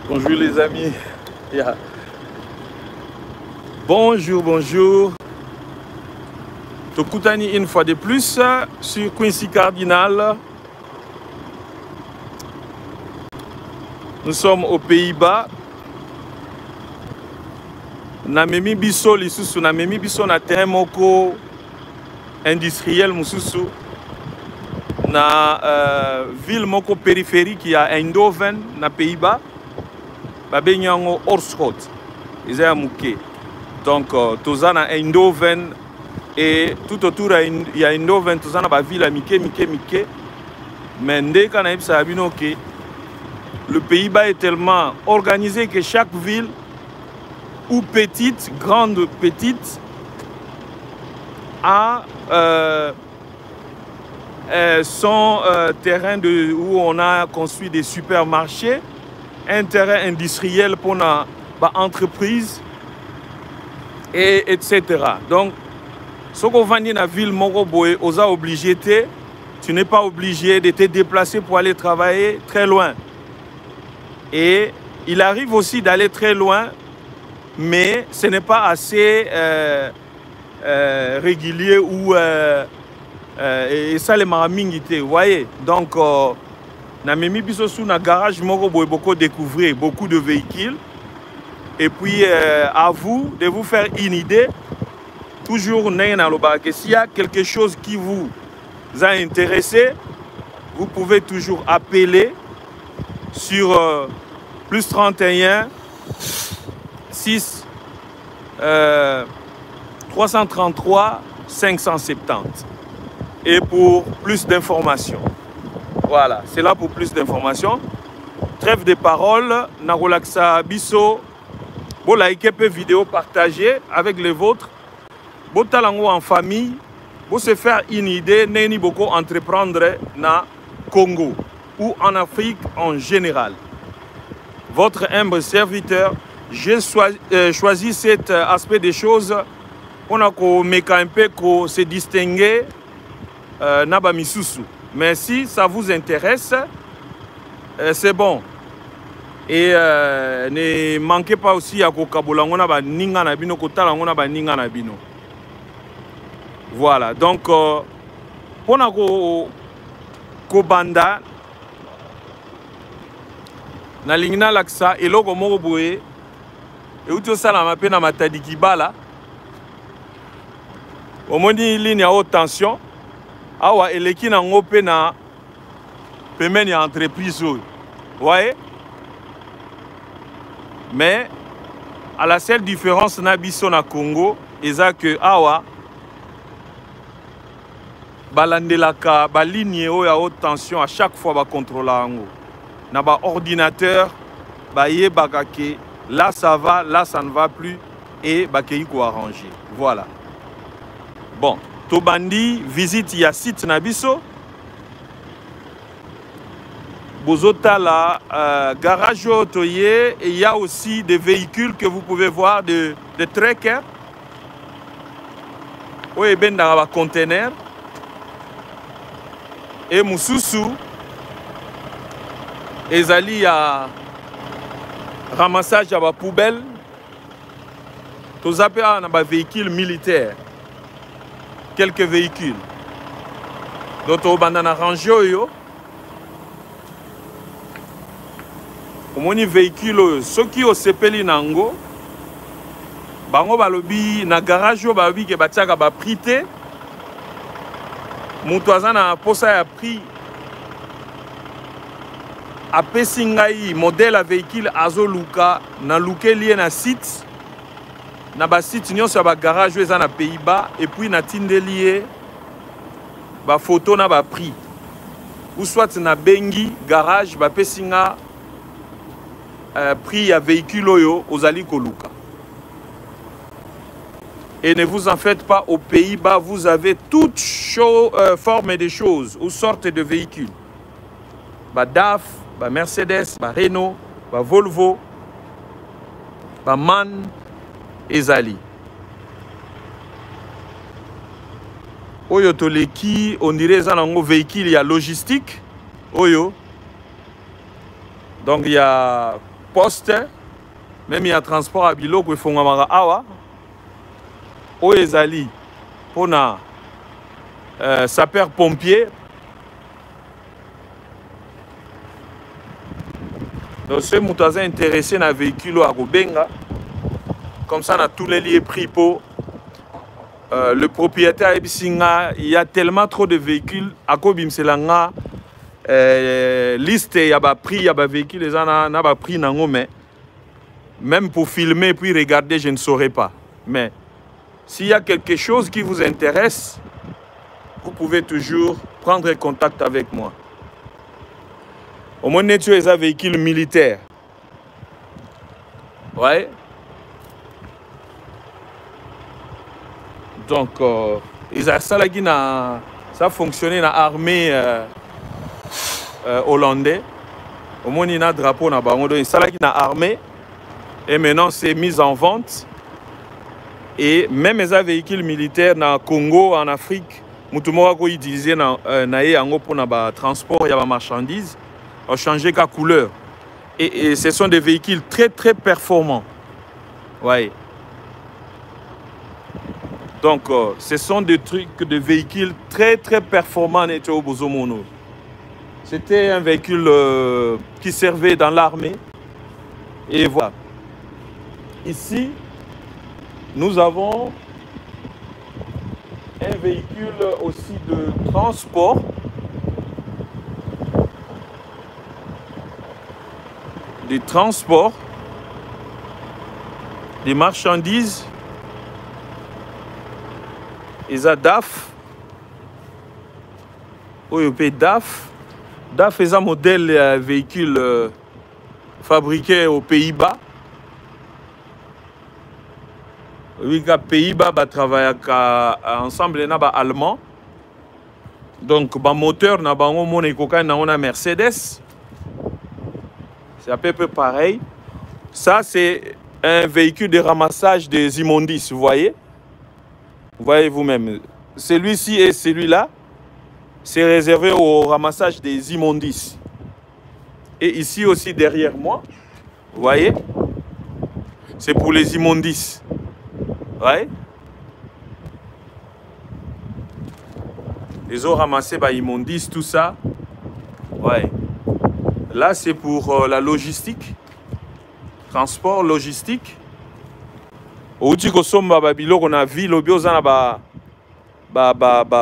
Bonjour les amis. Yeah. Bonjour, bonjour. Tokutani une fois de plus sur Quincy Cardinal. Nous sommes aux Pays-Bas. Namemi biso lisusu namemi biso na terrain moko industriel mususu na ville moko périphérique ya Eindhoven na Pays-Bas. Babenyango Oorschot. Isa muke. Donc toza na Eindhoven et tout autour il y a Eindhoven toza na ba ville mike. Mais ndé kana ibsa bino ke le Pays-Bas est tellement organisé que chaque ville ou petite, grande, petite, a son terrain où on a construit des supermarchés, un terrain industriel pour une entreprise, etc. Donc, ce qu'on va dire dans la ville, tu n'es pas obligé de te déplacer pour aller travailler très loin. Et il arrive aussi d'aller très loin, mais ce n'est pas assez régulier ou et ça les maramingité, vous voyez. Donc namemi biso sous na garage moko boy beaucoup découvrir beaucoup de véhicules et puis à vous de vous faire une idée toujours na loba que s'il y a quelque chose qui vous a intéressé, vous pouvez toujours appeler sur plus 31 6 333 570 et pour plus d'informations. Voilà, c'est là pour plus d'informations. Trêve de paroles, Narolaxa Bisso, bon like peu vidéo partagée avec les vôtres, bon talango en famille, pour se faire une idée, n'est beaucoup entreprendre na Congo ou en Afrique en général. Votre humble serviteur, j'ai choisi cet aspect des choses pour un peu se distinguer Naba Misusu. Mais si ça vous intéresse, c'est bon. Et ne manquez pas aussi à Kokabolango ba ninga na bino kotalango ba ninga na bino. Voilà, donc pour na Kobanda na lingna laksa eloko moko boye et où tout ça la mappe na matadi kibala omoni ligne à haute tension awa eleki na ngope na pemeni ya entreprise vous voyez, mais à la seule différence na biso na Congo eza que awa balandelaka ba ligne à haute tension à chaque fois ba contrôler ango na ba ordinateur ba yebakake là ça va, là ça ne va plus et bakei ko arranger. Voilà. Bon, Tobandi visite ya site nabiso. Bozota la garage otoye et il y a aussi des véhicules que vous pouvez voir de trekker. Oye ben dans ba conteneur. Et mususu ezali ya ramassage à la poubelle, tous appelés à un véhicule militaire, quelques véhicules. Donc au bandana rangé yo, au moni véhicule ceux qui au sepeli nango, bango balobi na garage yo balobi ke batiaka ba prité, mutuaza na posa ya prix. Apesi ngai modèle à véhicule azoluka na luke lié na site na ba site nyonso ba garage eza na Pays-Bas et puis na tinde lié ba photo na ba prix ou soit na bengi garage ba pesinga prix à véhicule oyo ozali koluka. Et ne vous en faites pas, aux Pays-Bas vous avez toutes formes de choses ou sortes de véhicules. Ba DAF, ba Mercedes, ba Renault, ba Volvo, ba MAN, ezali. Oyo toleki, on dirait ça dans un véhicule, il y a logistique. Oyo. Donc il y a poste, même il y a transport à biloko et fongamara awa. Oezali pour na sapeur pompier. Donc ceux qui sont intéressés dans le véhicule à Gobenga, comme ça on a tous les liens pris pour le propriétaire Ebisinga. Il y a tellement trop de véhicules à Kobimselanga. Liste, il y a prix, il y a véhicules, les gens n'ont prix nango, mais même pour filmer puis regarder, je ne saurais pas. Mais s'il y a quelque chose qui vous intéresse, vous pouvez toujours prendre contact avec moi. Au moins, tu es un véhicule militaire. Ouais. Donc, ça fonctionnait dans l'armée hollandaise. Au moins, il y a un drapeau dans l'armée. Et maintenant, c'est mis en vente. Et même les véhicules militaires dans le Congo, en Afrique, nous avons utilisé pour le transport, il y a des marchandises, ont changé de couleur. Et ce sont des véhicules très très performants. Ouais. Donc, ce sont des trucs, des véhicules très très performants. C'était un véhicule qui servait dans l'armée. Et voilà. Ici, nous avons un véhicule aussi de transport. Des transports, des marchandises, et ça DAF, DAF est un modèle véhicule fabriqué aux Pays-Bas. Oui, les Pays-Bas travaillent ensemble avec les Allemands. Donc, le moteur, on a Mercedes. C'est à peu près pareil. Ça, c'est un véhicule de ramassage des immondices, vous voyez? Vous voyez vous-même. Celui-ci et celui-là, c'est réservé au ramassage des immondices. Et ici aussi, derrière moi, vous voyez? C'est pour les immondices. Vous voyez? Les eaux ramassées par immondices, tout ça. Ouais. Là, c'est pour la logistique, transport, logistique. Au Tikosomba, on a vu le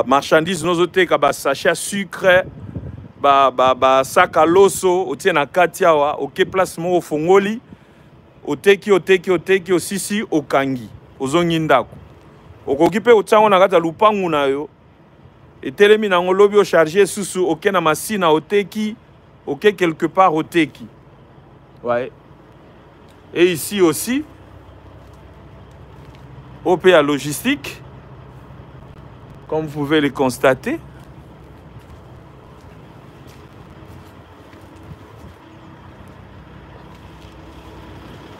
marchandises, nos autres, sachet à sucre, sac à l'osso, au tien à Katiawa, au placement au Fongoli, au teki, au sisi, au kangi, au zongindako. Au kokipe au tien, on a gata lupangu na yo, et télémina on lobby au chargé sous au kena masina au teki. Ok, quelque part au Teki. Ouais. Et ici aussi, au PA logistique, comme vous pouvez le constater.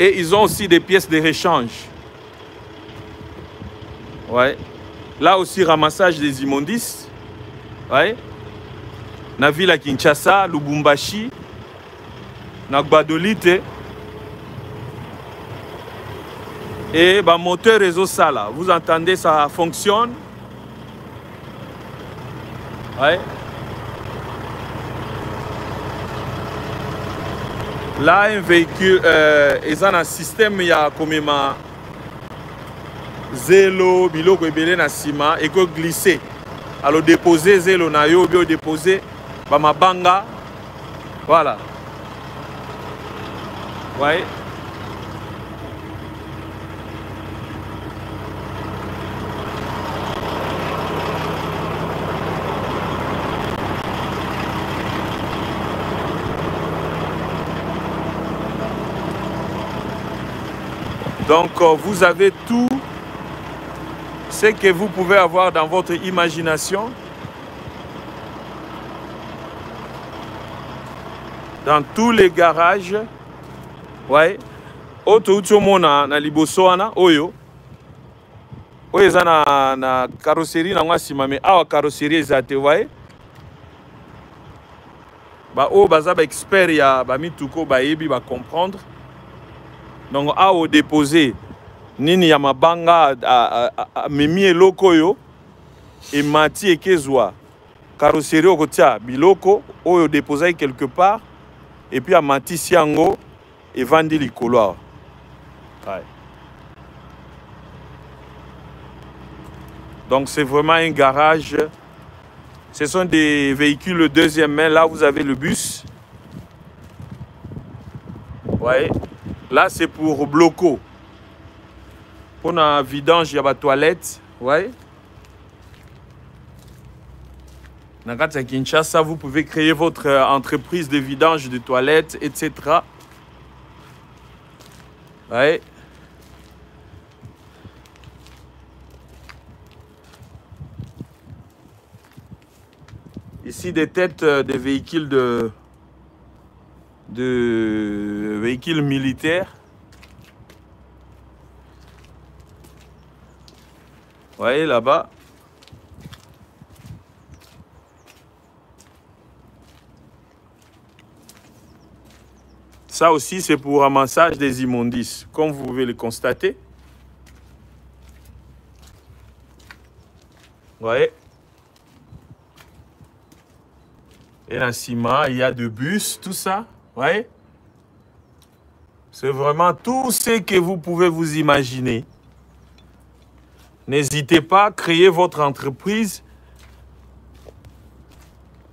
Et ils ont aussi des pièces de rechange. Ouais. Là aussi, ramassage des immondices. Ouais. Na ville à Kinshasa, Lubumbashi, na Gbadolite. Et le moteur réseau ça là, vous entendez, ça fonctionne. Ouais. Là, un véhicule, ils ont un système, il y a comme un zélo, biloko ebele na ciment, et que glisser. Alors déposer zélo na yo, bio déposer. Bamabanga, voilà. Ouais. Donc, vous avez tout ce que vous pouvez avoir dans votre imagination. Dans tous les garages, ouais. Auto na liboso wana oyo. Oyo eza na carrosserie na ngwa mais awa carrosserie ezate, ouais. Ba o baza ba expert ya ba mituko ba yebi ba comprendre. Donc, à au déposer, nini ya mabanga memi eloko yo et mati ekezwa carrosserie okotia biloko oyo déposer quelque part et puis à mati siango et vandi likolo. Ouais. Donc c'est vraiment un garage. Ce sont des véhicules deuxième main. Là vous avez le bus. Ouais. Là c'est pour bloco. Pour un vidange, il y a la toilette. Ouais. Dans Kinshasa, vous pouvez créer votre entreprise de vidange de toilettes, etc. Ouais. Ici, des têtes de véhicules de véhicules militaires. Vous voyez là-bas. Ça aussi, c'est pour ramassage des immondices, comme vous pouvez le constater. Vous voyez. Et en ciment, il y a de bus, tout ça. Vous voyez. C'est vraiment tout ce que vous pouvez vous imaginer. N'hésitez pas à créer votre entreprise.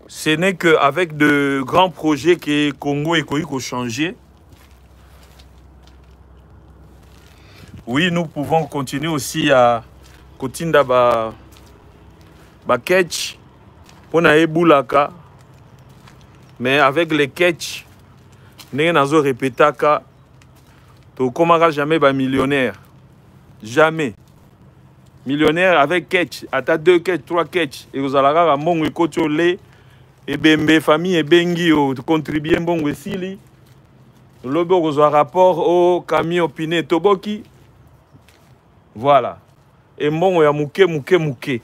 Ce n'est qu'avec de grands projets que Congo et Koïko changer. Oui, nous pouvons continuer aussi à Kotinda ba ketch pour na ebulaka. Mais avec les ketch, nous n'avons répété que tu ne jamais ba millionnaire. Jamais. Millionnaire avec ketch, à ta 2 ketch, 3 ketch. Et vous allez avoir mon écoute et bembe famille et bengi au contribuer bon wesili. Lobo vous rapport au camion piné toboki. Voilà. Et bon ya mouke.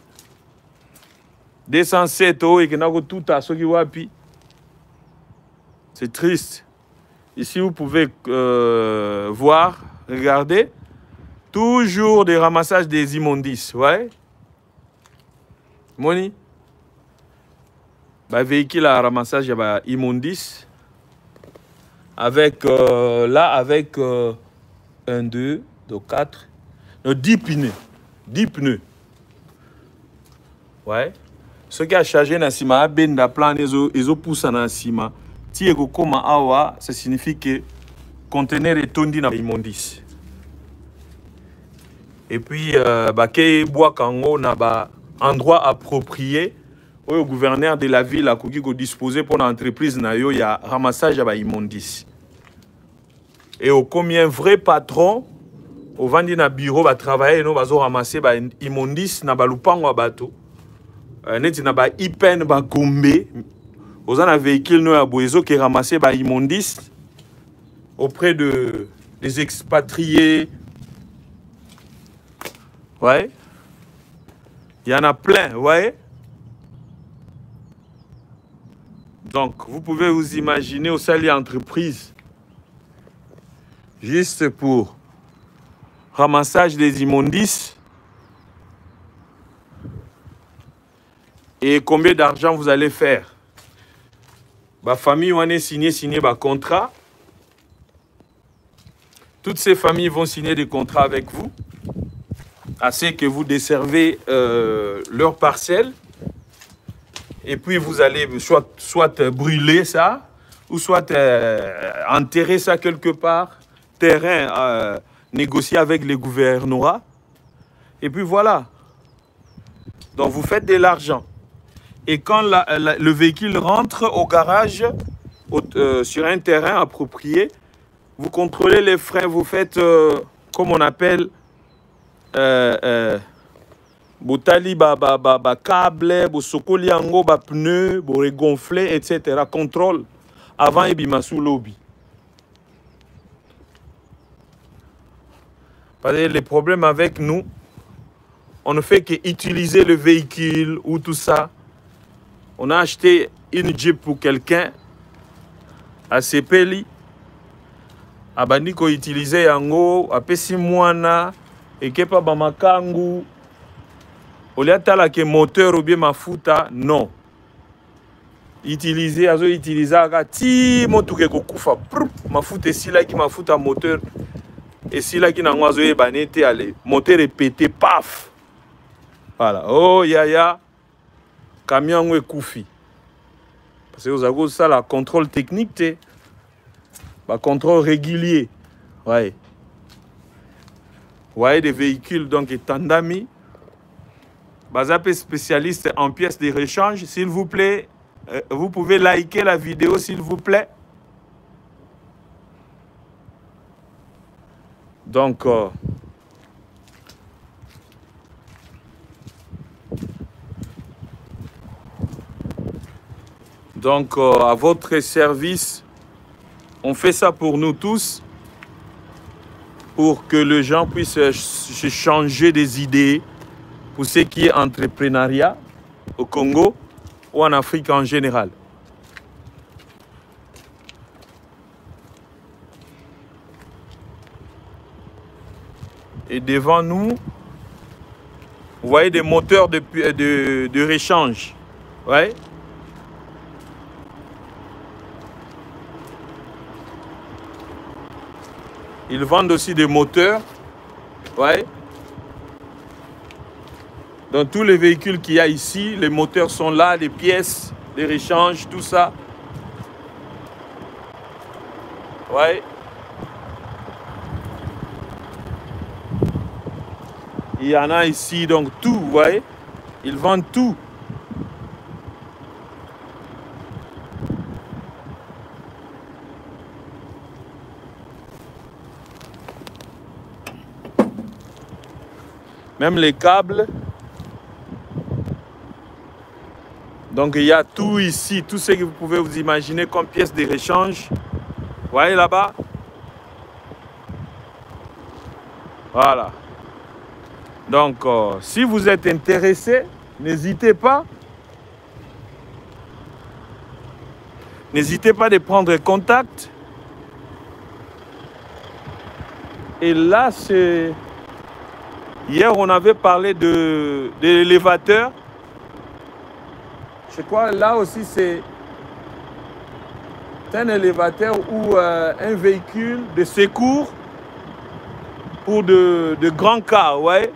207 et que n'a tout à ce qui wapi. C'est triste. Ici vous pouvez voir, regardez. Toujours des ramassages des immondices, ouais. Moni. Bah, véhicule à ramassage, il y a immondices. Avec, là, avec 1, 2, 4, 10 pneus. 10 pneus. Ouais. Ce qui a chargé dans ciment, ben plan, ils ont poussé dans ciment. Si vous comme awa, ça signifie que le conteneur est tondi dans l'immondice. Et puis, il bois kango na ba endroit approprié où le gouverneur de la ville a disposé pour l'entreprise na yo ya ramassage à immondice. Et au combien vrai patron au vandi na bureau va travailler no bazo ramasser ba immondice na balupango bato. Neti na ba ipen ba gombe. Aux un véhicule no ya boezo qui ramasser ba immondice auprès des expatriés. Ouais. Il y en a plein, vous voyez. Donc, vous pouvez vous imaginer au sein de l'entreprise, juste pour ramassage des immondices. Et combien d'argent vous allez faire. Ma famille, on est signé un contrat. Toutes ces familles vont signer des contrats avec vous. Assez que vous desservez leur parcelle et puis vous allez soit brûler ça ou soit enterrer ça quelque part, terrain, négocier avec les gouvernorats et puis voilà. Donc vous faites de l'argent et quand le véhicule rentre au garage sur un terrain approprié, vous contrôlez les freins, vous faites comme on appelle botali câble, bosokoli yango ba pneu, bo regonfler, etc. Contrôle avant ebima sous lobby. Parce que les problèmes avec nous, on ne fait qu'utiliser le véhicule ou tout ça. On a acheté une Jeep pour quelqu'un à Sepeli. abandi ko utiliser yango apesi mwana ekepa ba makangu olia tala ke moteur ou bien mafuta non utiliser azo utiliser ka ti motuke ko kufa mafuta esila ki mafuta moteur esila ki nango azo yebane te ale moteur epété paf voilà oh yaya camion ekufi parce que vous avez ça la contrôle technique te bah, contrôle régulier ouais ouais des véhicules donc tandami bazapé spécialiste en pièces de rechange s'il vous plaît vous pouvez liker la vidéo s'il vous plaît donc à votre service, on fait ça pour nous tous, pour que les gens puissent changer des idées pour ce qui est entrepreneuriat au Congo ou en Afrique en général. Et devant nous, vous voyez des moteurs de réchange. Ouais. Ils vendent aussi des moteurs. Ouais. Dans tous les véhicules qu'il y a ici, les moteurs sont là, les pièces, les réchanges, tout ça. Ouais. Il y en a ici, donc tout, vous voyez. Ils vendent tout. Même les câbles. Donc il y a tout ici, tout ce que vous pouvez vous imaginer comme pièces de rechange. Vous voyez là-bas? Voilà. Donc si vous êtes intéressé, n'hésitez pas. N'hésitez pas de prendre contact. Et là, c'est... Hier, on avait parlé de l'élévateur. Je crois là aussi, c'est un élévateur ou un véhicule de secours pour de grands cars. Ouais.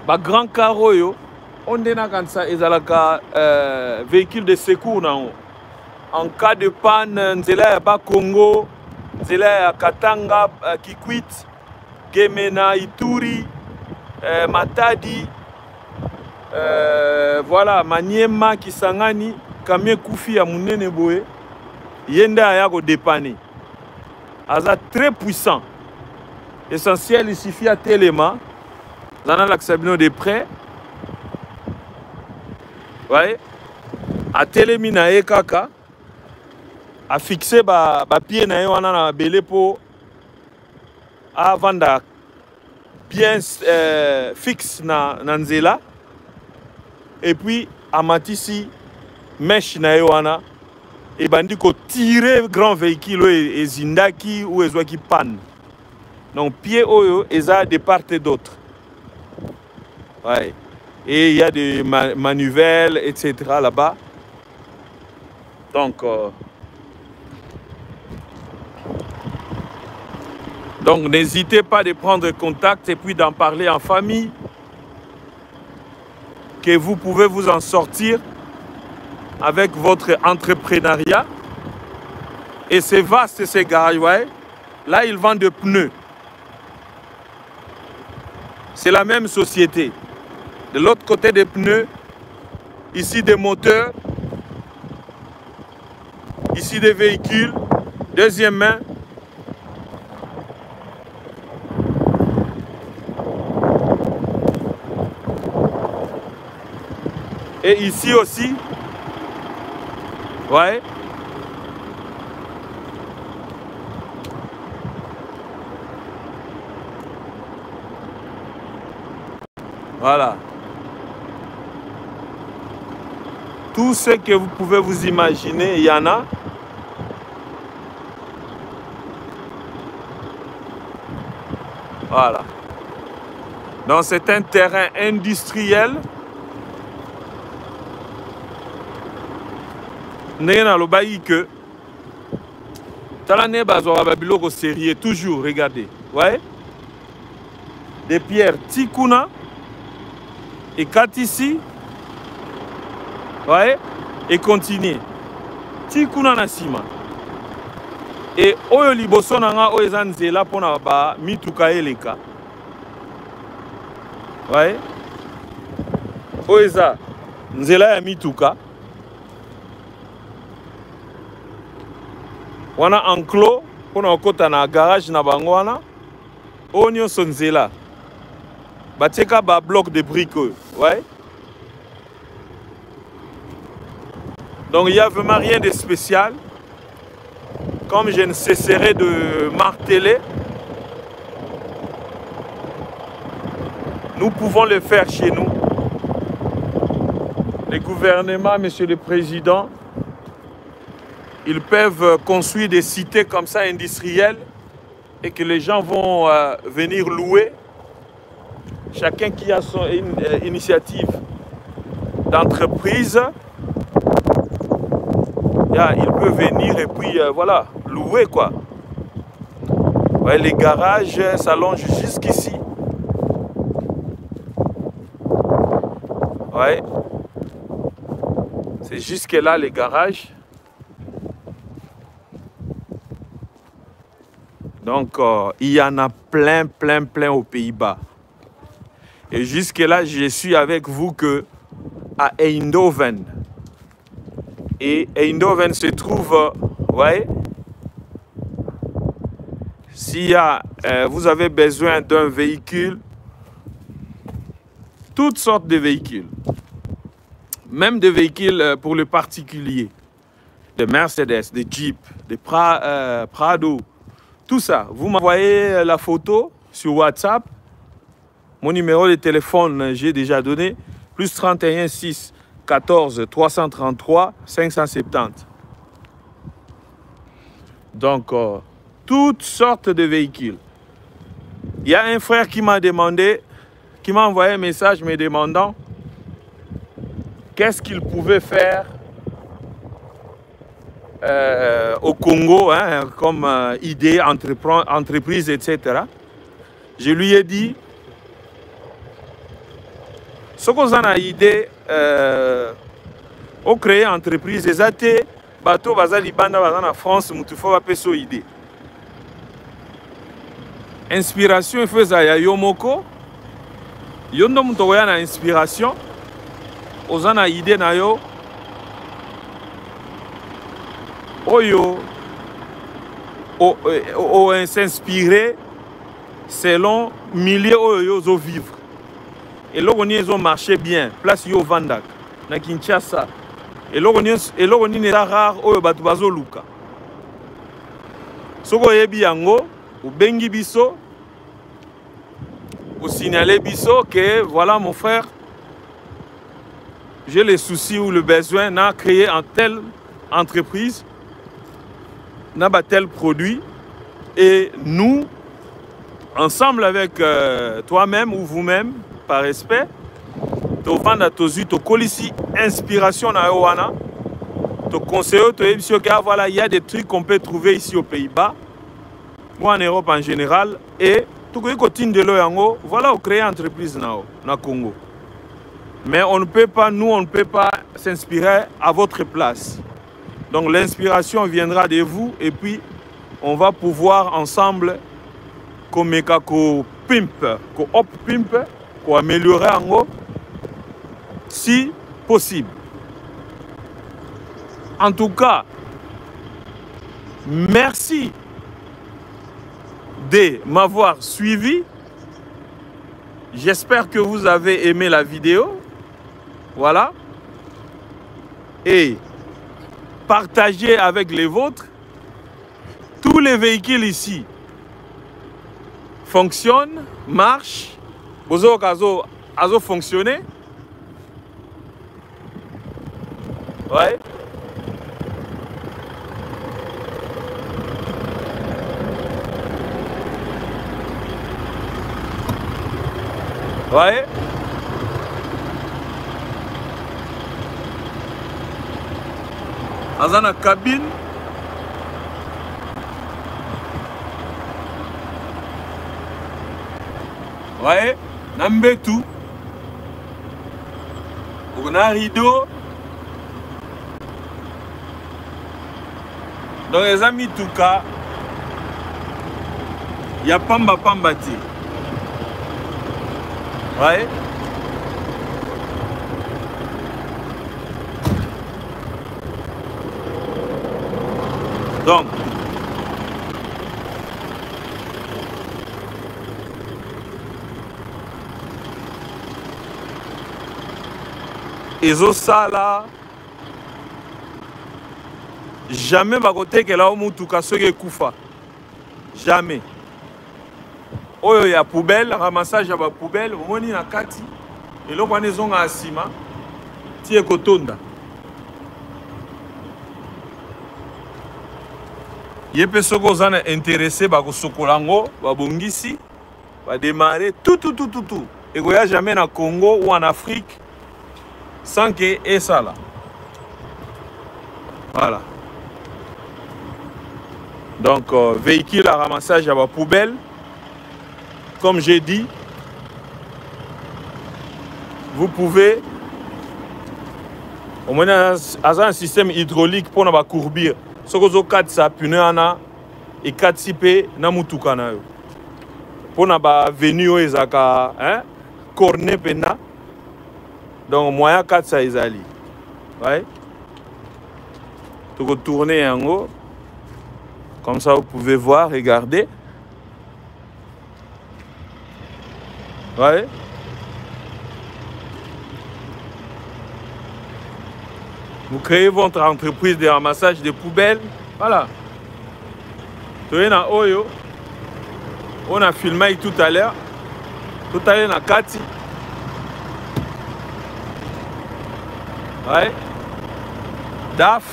Bah, grand car, on est dans ça, ils ont véhicule de secours. En cas de panne, il y a Congo, il y a Katanga, Kikwit. Gemena, Ituri, Matadi, voilà, Maniema, Kisangani, Kamie Koufi, Amounene Boé, Yenda Ayago Depane. Aza très puissant. Essentiel, il suffit à Téléma, Zana Laksabino de près. Ouais. À Télémina et Kaka, à fixer ba pied na wana na belé pour avant de bien fixe na nzela et puis amatisi mesh na yoana et bandi ko tirer grand véhicule et zindaki ou ezwaki panne donc pied oyo eza de part et d'autre ouais et il y a des manivelles etc là-bas donc n'hésitez pas de prendre contact et puis d'en parler en famille, que vous pouvez vous en sortir avec votre entrepreneuriat. Et c'est vaste ces garages, ouais. Là, ils vendent des pneus. C'est la même société. De l'autre côté des pneus, ici des moteurs, ici des véhicules, deuxième main. Et ici aussi, ouais. Voilà. Tout ce que vous pouvez vous imaginer, il y en a. Voilà. Donc c'est un terrain industriel. N'ayant le bailli que Talane Bazora Babiloko sérieux, toujours, regardez. Ouais. Des pierres Tikuna et Katisi. Ouais. Et continue. Tikuna Nasima. Et Oyo Liboso Nanga Oezanzela Pona Ba Mituka Eleka. Ouais. Oeza Nzela ya Mituka. Wana enclos pona okota na garage na bango wana. Onyo Sonzela. Bateka ba bloc de briques. Ouais. Donc il n'y a vraiment rien de spécial. Comme je ne cesserai de marteler, nous pouvons le faire chez nous. Les gouvernements, Monsieur le Président, ils peuvent construire des cités comme ça industrielles et que les gens vont venir louer. Chacun qui a son initiative d'entreprise, il peut venir et puis voilà, louer quoi. Ouais, les garages s'allongent jusqu'ici. Ouais. C'est jusque là les garages. Donc il y en a plein aux Pays-Bas. Et jusque là je suis avec vous que à Eindhoven. Et Eindhoven se trouve, ouais, s'il y a, vous avez besoin d'un véhicule, toutes sortes de véhicules, même des véhicules pour le particulier, des Mercedes, des Jeep, des Prado, tout ça. Vous m'envoyez la photo sur WhatsApp, mon numéro de téléphone j'ai déjà donné, plus 31 6 14 333 570. Donc, toutes sortes de véhicules. Il y a un frère qui m'a demandé, qui m'a envoyé un message me demandant qu'est-ce qu'il pouvait faire au Congo, hein, comme idée, entreprise, etc. Je lui ai dit, ce qu'on a idée, au créer entreprise, les athées, bateau, bazali banda, bazana France, mutufa va peso idée. Inspiration, il faut ça, yomoko. Yondo mutoya na inspiration. Ozana idée na yo. Oyo. S'inspirer selon milliers oyo zo vivre. Et là, ils ont marché bien. Place yo Vandak, na Kinshasa. Et là, on est rare au Batubazo Luka. Soko yebi yango, ou bengi biso, ou signaler biso que voilà mon frère, j'ai les soucis ou le besoin de créer une telle entreprise, n'a pas tel produit, et nous, ensemble avec toi-même ou vous-même, par respect, to vanda tozu to kolisi inspiration na yowana, to conseiller to ebisio que voilà, il y a des trucs qu'on peut trouver ici aux Pays-Bas, ou en Europe en général, et tout que continue de l'oyango, voilà, on crée une entreprise na Congo. Mais on ne peut pas, nous, on ne peut pas s'inspirer à votre place. Donc l'inspiration viendra de vous et puis on va pouvoir ensemble comme ko pimp, ko hop pimp, ko améliorer en haut si possible. En tout cas, merci de m'avoir suivi. J'espère que vous avez aimé la vidéo. Voilà. Et partagez avec les vôtres. Tous les véhicules ici fonctionnent, marchent. Bozo kazo azo fonctionner. Ouais. voyez? Dans la cabine. Voyez? Nambetu. On a un rideau. Donc les amis, tout cas, il y a pamba pambati. Ouais. Donc, ezosala jamais bakotekela o mutuka soki ekufa, jamais. Oyo ya poubelle, ramassage ya ba poubelle, omoni na kati eloko wana ezonga na nsima ti ekotonda. Ye mpe soki oza na intéressé bakosokola yango babongisi badémarre tout. Ekoya jamais na Congo ou en Afrique sans que esala. Voilà. Donc véhicule à ramassage à la poubelle. Comme j'ai dit, vous pouvez au moins un système hydraulique pour ne courbir. Ce que vous avez ça pneu ana et 4 sipe na mutuka na yo. Pour na ba venir ezaka hein corner pena. Donc moyen 4 ça ezali. Ouais. Tu retourner en haut. Comme ça vous pouvez voir, regarder. Ouais. Vous créez votre entreprise de ramassage de poubelles. Voilà. Tu es dans Oyo. On a filmé tout à l'heure. Tout à l'heure, dans Kati. Ouais. DAF.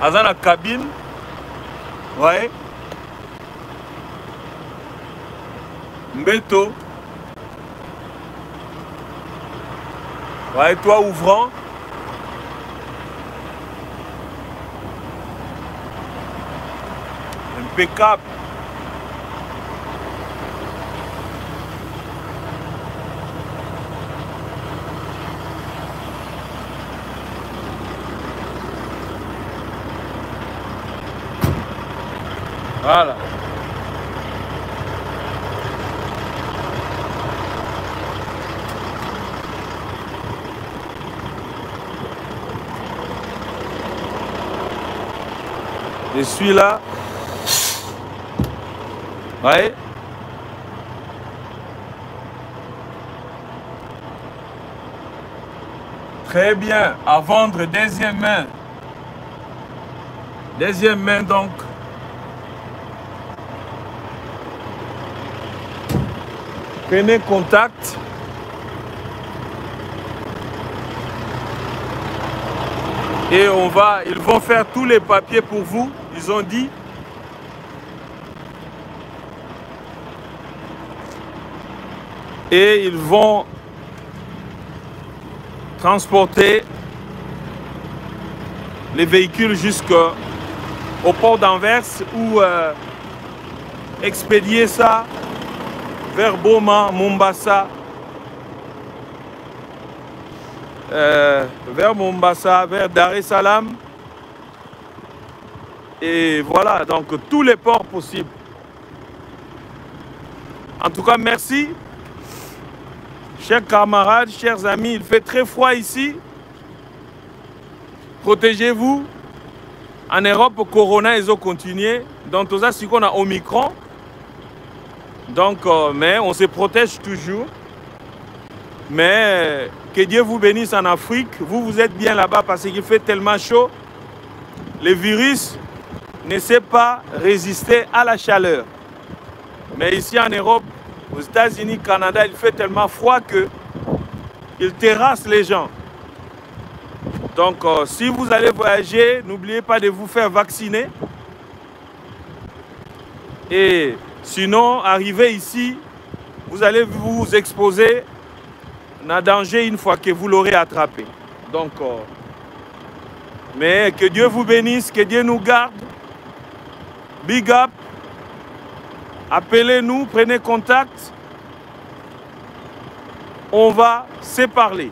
Dans la cabine. Ouais. Mbeto. Ouais, toi ouvrant. Impeccable. Voilà. Je suis là. Ouais. Très bien. À vendre deuxième main. Deuxième main donc. Prenez contact. Et ils vont faire tous les papiers pour vous. Ils ont dit. Et ils vont transporter les véhicules jusqu'au port d'Anvers ou expédier ça vers Boma, Mombasa, vers Mombasa, vers Dar es Salaam. Et voilà, donc tous les ports possibles. En tout cas, merci. Chers camarades, chers amis, il fait très froid ici. Protégez-vous. En Europe, Corona, ils ont continué. Donc, tout ça, c'est qu'on a Omicron. Donc, mais on se protège toujours. Mais que Dieu vous bénisse en Afrique. Vous êtes bien là-bas parce qu'il fait tellement chaud. Le virus ne sait pas résister à la chaleur. Mais ici en Europe, aux États-Unis, Canada, il fait tellement froid qu'il terrasse les gens. Donc, si vous allez voyager, n'oubliez pas de vous faire vacciner. Et sinon, arrivé ici, vous allez vous exposer à danger une fois que vous l'aurez attrapé. Donc, mais que Dieu vous bénisse, que Dieu nous garde. Big up. Appelez-nous, prenez contact. On va se parler.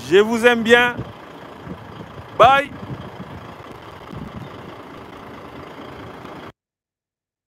Je vous aime bien. Bye.